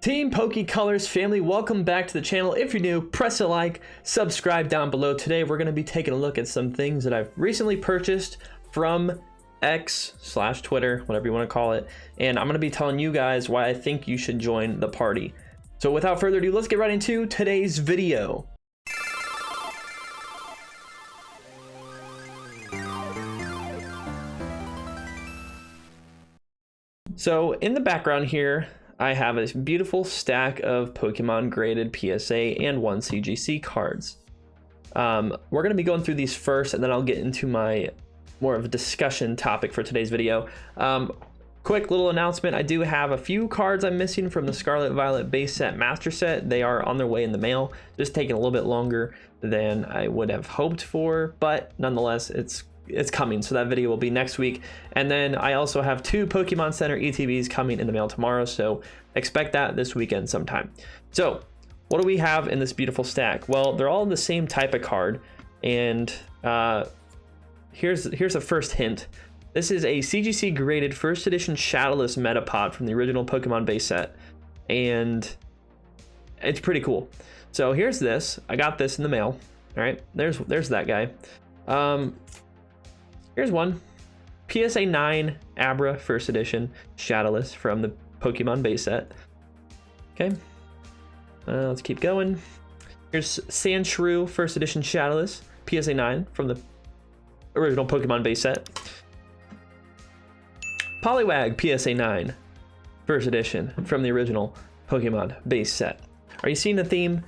Team PokéColors family, welcome back to the channel. If you're new, press a like, subscribe down below. Today we're going to be taking a look at some things that I've recently purchased from X/Twitter, whatever you want to call it, and I'm going to be telling you guys why I think you should join the party. So without further ado, let's get right into today's video. So in the background here, I have a beautiful stack of Pokemon graded PSA and 1 CGC cards. We're going to be going through these first, and then I'll get into my more of a discussion topic for today's video. Quick little announcement, I do have a few cards I'm missing from the Scarlet Violet base set master set. They are on their way in the mail, just taking a little bit longer than I would have hoped for, but nonetheless it's coming, so that video will be next week. And then I also have 2 Pokemon Center ETBs coming in the mail tomorrow, so expect that this weekend sometime. So what do we have in this beautiful stack? Well, they're all the same type of card, and here's a first hint. This is a CGC graded first edition Shadowless Metapod from the original Pokemon base set, and it's pretty cool. So here's this. I got this in the mail. All right, there's that guy. Here's one, PSA 9 Abra first edition Shadowless from the Pokemon base set. Okay, let's keep going. Here's Sandshrew first edition Shadowless PSA 9 from the original Pokemon base set. Poliwag PSA 9 first edition from the original Pokemon base set. Are you seeing the theme?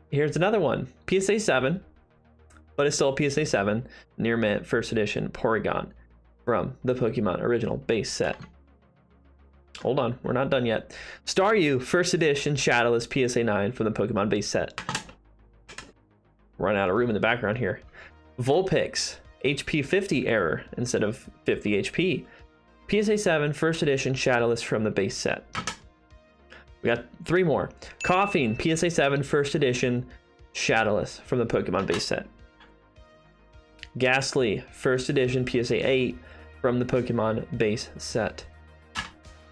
Here's another one, PSA 7. But it's still a PSA 7, Near Mint first edition Porygon from the Pokemon original base set. Hold on, we're not done yet. Staryu first edition Shadowless PSA 9 from the Pokemon base set. Run out of room in the background here. Vulpix HP 50 error instead of 50 HP. PSA 7 first edition Shadowless from the base set. We got 3 more. Coughing PSA 7 first edition Shadowless from the Pokemon base set. Ghastly first edition PSA 8 from the Pokemon base set.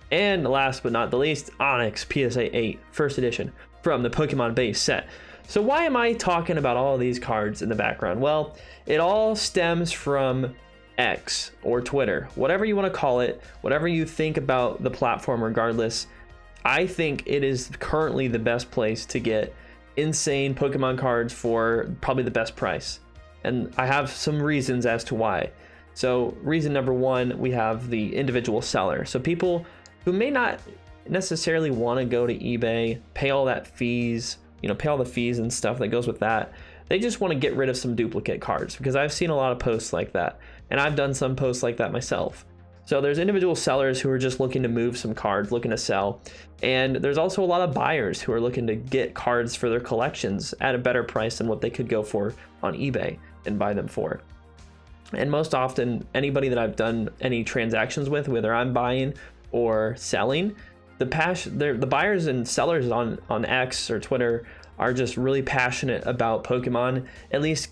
And last but not the least, Onyx PSA 8 first edition from the Pokemon base set. So why am I talking about all these cards in the background? Well, it all stems from X or Twitter, whatever you want to call it, whatever you think about the platform regardless. I think it is currently the best place to get insane Pokemon cards for probably the best price. And I have some reasons as to why. So reason number 1, we have the individual seller. So people who may not necessarily want to go to eBay, pay all that fees, pay all the fees and stuff that goes with that. They just want to get rid of some duplicate cards, because I've seen a lot of posts like that, and I've done some posts like that myself. So there's individual sellers who are just looking to move some cards, looking to sell. And there's also a lot of buyers who are looking to get cards for their collections at a better price than what they could go for on eBay and buy them for. And most often, anybody that I've done any transactions with, whether I'm buying or selling, the buyers and sellers on X or Twitter are just really passionate about Pokemon. At least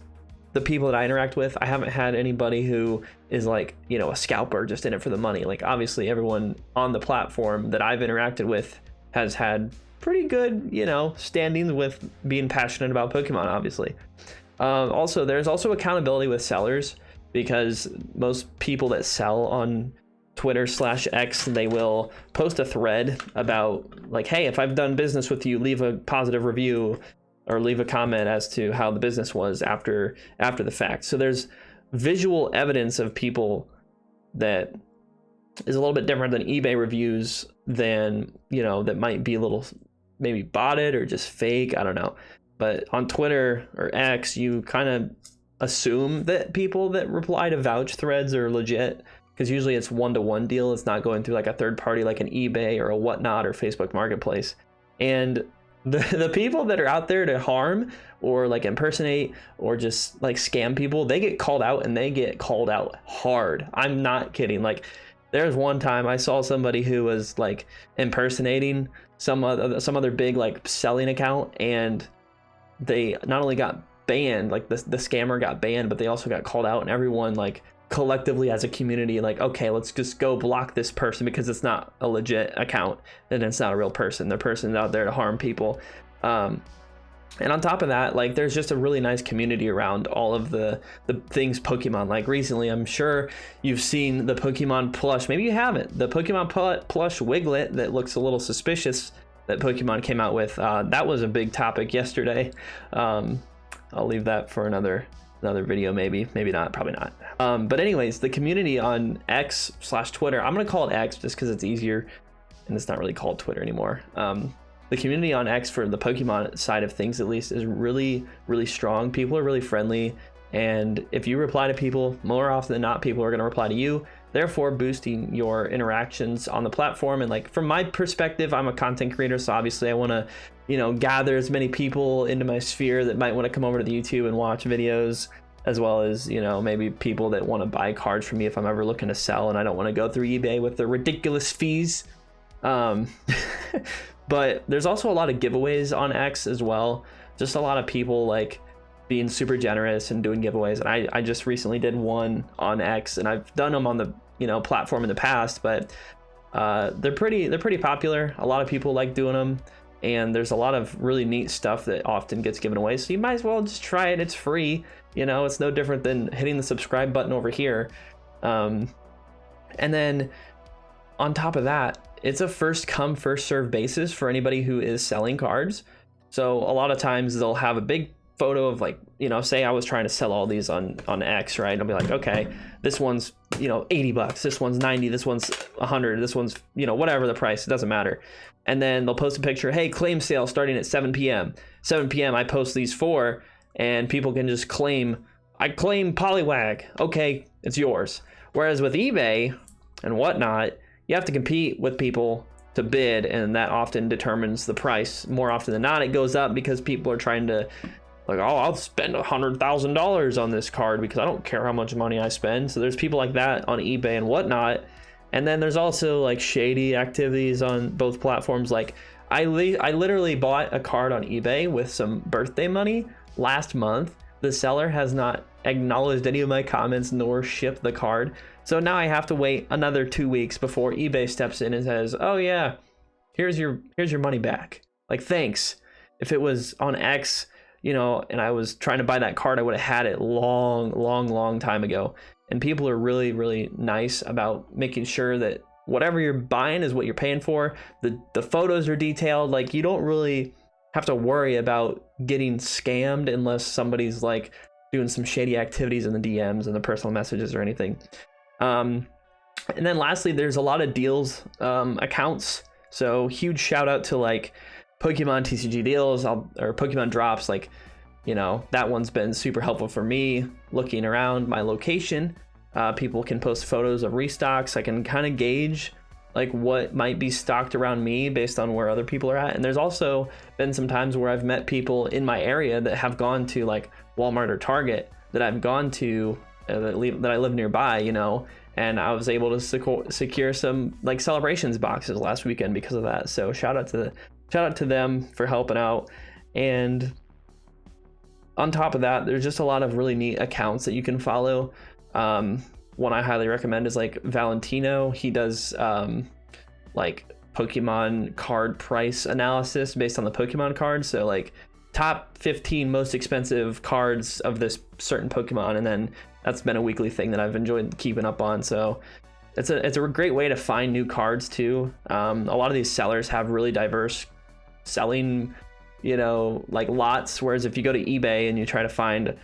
the people that I interact with, I haven't had anybody who is like, a scalper just in it for the money. Like, obviously everyone on the platform that I've interacted with has had pretty good, standings with being passionate about Pokemon, obviously. Also, there's also accountability with sellers, because most people that sell on Twitter/X, they will post a thread about like, hey, if I've done business with you, leave a positive review or leave a comment as to how the business was after the fact. So there's visual evidence of people that is a little bit different than eBay reviews, than, that might be a little maybe botted or just fake. I don't know. But on Twitter or X, you kind of assume that people that reply to vouch threads are legit, because usually it's one-to-one deal. It's not going through like a third party like an eBay or a Whatnot or Facebook Marketplace. And the people that are out there to harm or like impersonate or just like scam people, they get called out, and they get called out hard. I'm not kidding. Like, there's one time I saw somebody who was like impersonating some other big like selling account, and they not only got banned, like the scammer got banned, but they also got called out, and everyone like collectively as a community, like, okay, let's just go block this person because it's not a legit account and it's not a real person. The person's out there to harm people. And on top of that, like, there's just a really nice community around all of the things Pokemon. Like recently, I'm sure you've seen the Pokemon plush. Maybe you haven't. The Pokemon plush Wiglet that looks a little suspicious that Pokemon came out with. That was a big topic yesterday. I'll leave that for another video, maybe not, probably not. But anyways, the community on X/Twitter, I'm gonna call it X just because it's easier and it's not really called Twitter anymore. The community on X for the Pokemon side of things, at least, is really, really strong. People are really friendly, and if you reply to people, more often than not, people are gonna reply to you, therefore boosting your interactions on the platform. And like, from my perspective, I'm a content creator, so obviously I wanna, gather as many people into my sphere that might wanna come over to the YouTube and watch videos, as well as, maybe people that wanna buy cards from me if I'm ever looking to sell and I don't wanna go through eBay with the ridiculous fees. But there's also a lot of giveaways on X as well. Just a lot of people like being super generous and doing giveaways. And I just recently did one on X, and I've done them on the platform in the past, but they're pretty popular. A lot of people like doing them, and there's a lot of really neat stuff that often gets given away. So you might as well just try it. It's free. It's no different than hitting the subscribe button over here. And then on top of that, it's a first come first serve basis for anybody who is selling cards. So a lot of times they'll have a big photo of, like, say I was trying to sell all these on X, right? I'll be like, okay, this one's $80, this one's 90, this one's 100, this one's whatever the price, it doesn't matter. And then they'll post a picture, hey, claim sale starting at 7 p.m. 7 p.m. I post these 4, and people can just claim, I claim Poliwag, okay, it's yours. Whereas with eBay and whatnot, you have to compete with people to bid, and that often determines the price. More often than not, it goes up because people are trying to, like, oh, I'll spend $100,000 on this card because I don't care how much money I spend. So there's people like that on eBay and whatnot. And then there's also like shady activities on both platforms. Like I literally bought a card on eBay with some birthday money last month. The seller has not acknowledged any of my comments nor shipped the card. So now I have to wait another 2 weeks before eBay steps in and says, oh yeah, here's your money back. Like, thanks. If it was on X, and I was trying to buy that card, I would have had it long time ago. And people are really, really nice about making sure that whatever you're buying is what you're paying for. The photos are detailed. Like, you don't really have to worry about getting scammed unless somebody's like doing some shady activities in the DMs and the personal messages or anything. And then lastly, there's a lot of deals accounts. So huge shout out to like Pokemon TCG deals or Pokemon drops. Like, that one's been super helpful for me looking around my location. People can post photos of restocks. I can kind of gauge like what might be stocked around me based on where other people are at. And there's also been some times where I've met people in my area that have gone to like Walmart or Target that I've gone to that I live nearby, and I was able to secure some like celebrations boxes last weekend because of that. So shout out to them for helping out. And on top of that, there's just a lot of really neat accounts that you can follow. One I highly recommend is like Valentino. He does like Pokemon card price analysis based on the Pokemon cards. So like top 15 most expensive cards of this certain Pokemon, and then that's been a weekly thing that I've enjoyed keeping up on. So it's a great way to find new cards too. A lot of these sellers have really diverse selling, like lots. Whereas if you go to eBay and you try to find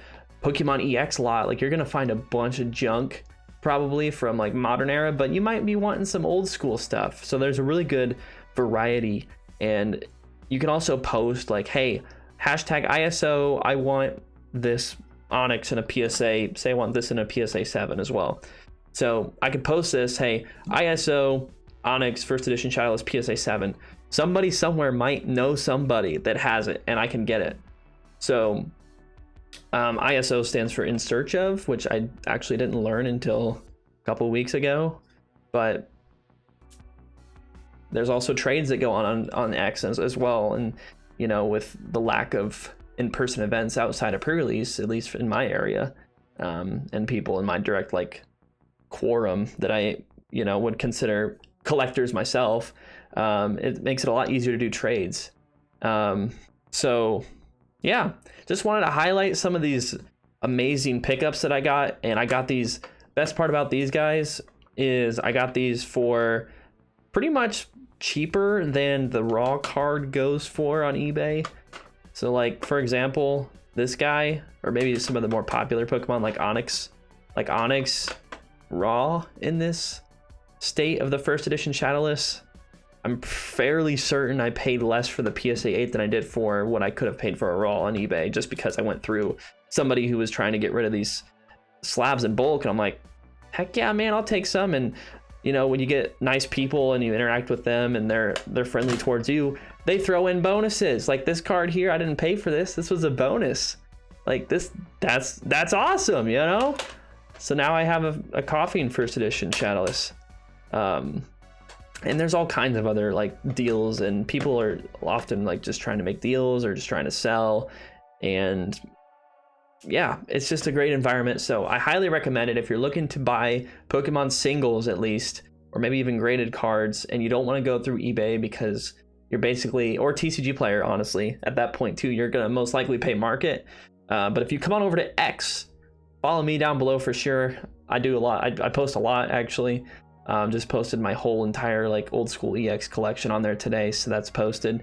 Pokemon EX lot, like you're gonna find a bunch of junk probably from like modern era, but you might be wanting some old school stuff. So there's a really good variety. And you can also post like, hey, hashtag ISO, I want this Onyx in a PSA, say I want this in a PSA 7 as well. So I could post this, hey, ISO Onyx first edition Shadowless PSA 7. Somebody somewhere might know somebody that has it, and I can get it. So ISO stands for in search of, which I actually didn't learn until a couple weeks ago. But there's also trades that go on X as well. And, with the lack of in-person events outside of pre-release, at least in my area, and people in my direct like quorum that I, would consider collectors myself. It makes it a lot easier to do trades. So yeah, just wanted to highlight some of these amazing pickups that I got. And I got these, best part about these guys is I got these for pretty much cheaper than the raw card goes for on eBay. So like, for example, this guy, or maybe some of the more popular Pokemon like Onyx raw in this state of the first edition Shadowless, I'm fairly certain I paid less for the PSA 8 than I did for what I could have paid for a raw on eBay, just because I went through somebody who was trying to get rid of these slabs in bulk, and I'm like, heck yeah, man, I'll take some. And when you get nice people and you interact with them and they're friendly towards you, they throw in bonuses. Like this card here, I didn't pay for this. This was a bonus. Like this, that's awesome, So now I have a coffee in first edition Shadowless. And there's all kinds of other like deals, and people are often like just trying to make deals or just trying to sell. And yeah, it's just a great environment. So I highly recommend it if you're looking to buy Pokemon singles at least, or maybe even graded cards, and you don't want to go through eBay because you're basically, or TCG Player, honestly, at that point too, you're going to most likely pay market. But if you come on over to X, follow me down below for sure. I do a lot. I post a lot, actually. Just posted my whole entire like old school EX collection on there today, so that's posted.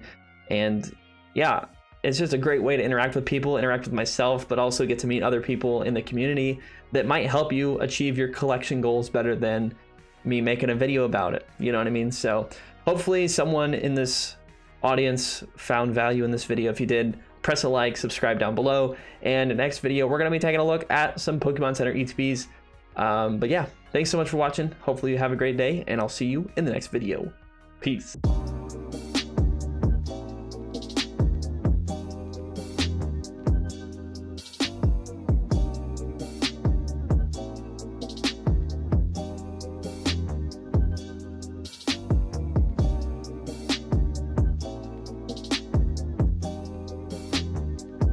And yeah, it's just a great way to interact with people, interact with myself, but also get to meet other people in the community that might help you achieve your collection goals better than me making a video about it. You know what I mean? So hopefully someone in this audience found value in this video. If you did, press a like, subscribe down below. And the next video, we're going to be taking a look at some Pokemon Center ETBs. But yeah, thanks so much for watching. Hopefully you have a great day, and I'll see you in the next video. Peace.